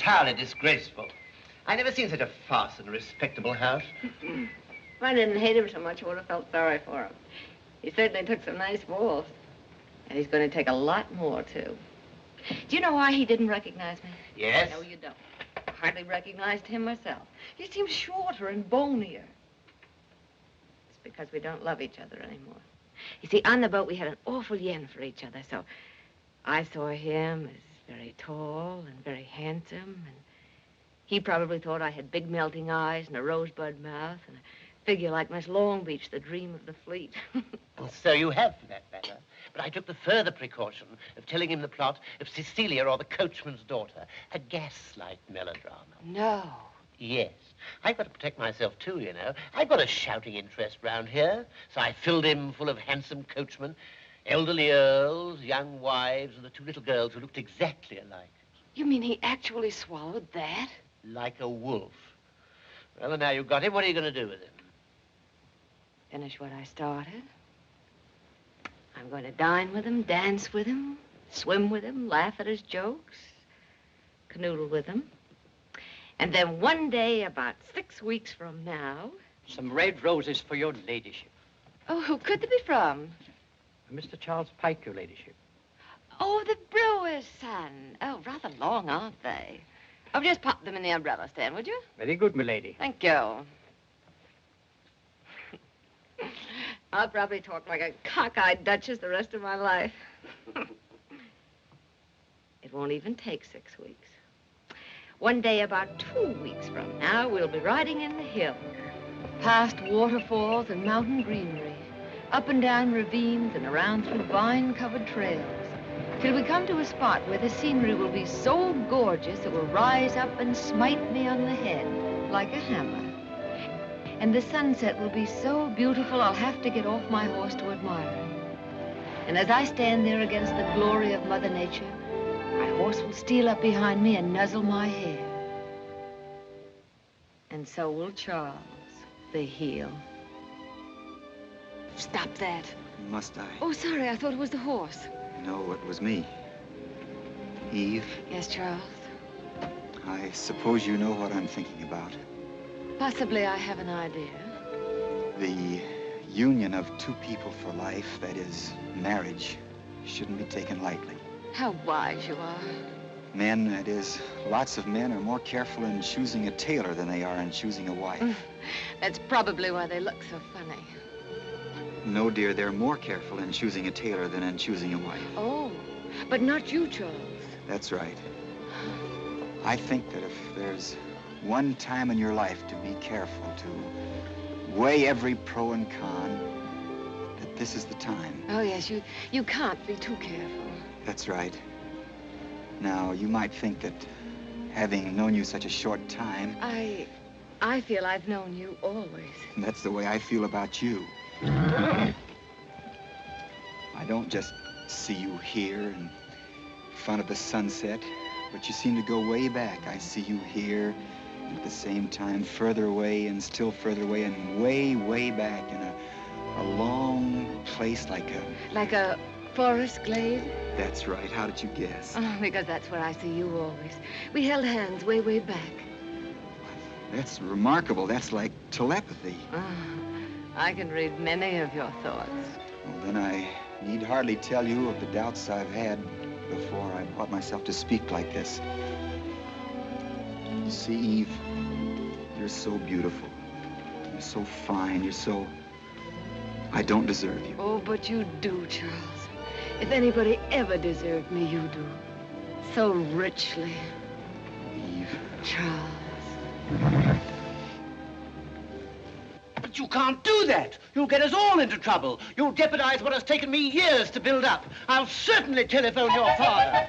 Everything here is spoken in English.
entirely disgraceful. I never seen such a farce in a respectable house. If I didn't hate him so much, I would have felt sorry for him. He certainly took some nice walls. And he's going to take a lot more, too. Do you know why he didn't recognize me? Yes? No, you don't. I hardly recognized him myself. He seems shorter and bonier. It's because we don't love each other anymore. You see, on the boat, we had an awful yen for each other, so I saw him as very tall and very handsome, and he probably thought I had big melting eyes and a rosebud mouth and a figure like Miss Long Beach, the dream of the fleet. Well, so you have, for that matter. But I took the further precaution of telling him the plot of Cecilia or the Coachman's Daughter, a gaslight melodrama. No. Yes. I've got to protect myself, too, you know. I've got a shouting interest round here. So I filled him full of handsome coachmen, elderly earls, young wives, and the two little girls who looked exactly alike. You mean he actually swallowed that? Like a wolf. Well, and now you've got him, what are you going to do with him? Finish what I started. I'm going to dine with him, dance with him, swim with him, laugh at his jokes, canoodle with him. And then one day, about 6 weeks from now... Some red roses for your ladyship. Oh, who could they be from? Mr. Charles Pike, your ladyship. Oh, the brewer's son. Oh, rather long, aren't they? Oh, just pop them in the umbrella stand, would you? Very good, milady. Thank you. I'll probably talk like a cockeyed duchess the rest of my life. It won't even take 6 weeks. One day, about 2 weeks from now, we'll be riding in the hills, past waterfalls and mountain greenery, up and down ravines and around through vine-covered trails, till we come to a spot where the scenery will be so gorgeous it will rise up and smite me on the head like a hammer. And the sunset will be so beautiful I'll have to get off my horse to admire it. And as I stand there against the glory of Mother Nature, my horse will steal up behind me and nuzzle my hair. And so will Charles, the heel. Stop that. Must I? Oh, sorry, I thought it was the horse. No, it was me. Eve? Yes, Charles? I suppose you know what I'm thinking about. Possibly I have an idea. The union of two people for life, that is, marriage, shouldn't be taken lightly. How wise you are. Men, that is, lots of men are more careful in choosing a tailor than they are in choosing a wife. That's probably why they look so funny. No, dear, they're more careful in choosing a tailor than in choosing a wife. Oh, but not you, Charles. That's right. I think that if there's one time in your life to be careful, to weigh every pro and con, that this is the time. Oh, yes, you can't be too careful. That's right. Now, you might think that having known you such a short time... I feel I've known you always. And that's the way I feel about you. I don't just see you here in front of the sunset, but you seem to go way back. I see you here, and at the same time, further away and still further away and way, way back in a long place like a... Like a forest glade? That's right. How did you guess? Oh, because that's where I see you always. We held hands way, way back. That's remarkable. That's like telepathy. Oh, I can read many of your thoughts. Well, then I need hardly tell you of the doubts I've had before I brought myself to speak like this. You see, Eve, you're so beautiful. You're so fine. You're so... I don't deserve you. Oh, but you do, Charles. If anybody ever deserved me, you do. So richly. Eve. Charles. But you can't do that. You'll get us all into trouble. You'll jeopardize what has taken me years to build up. I'll certainly telephone your father.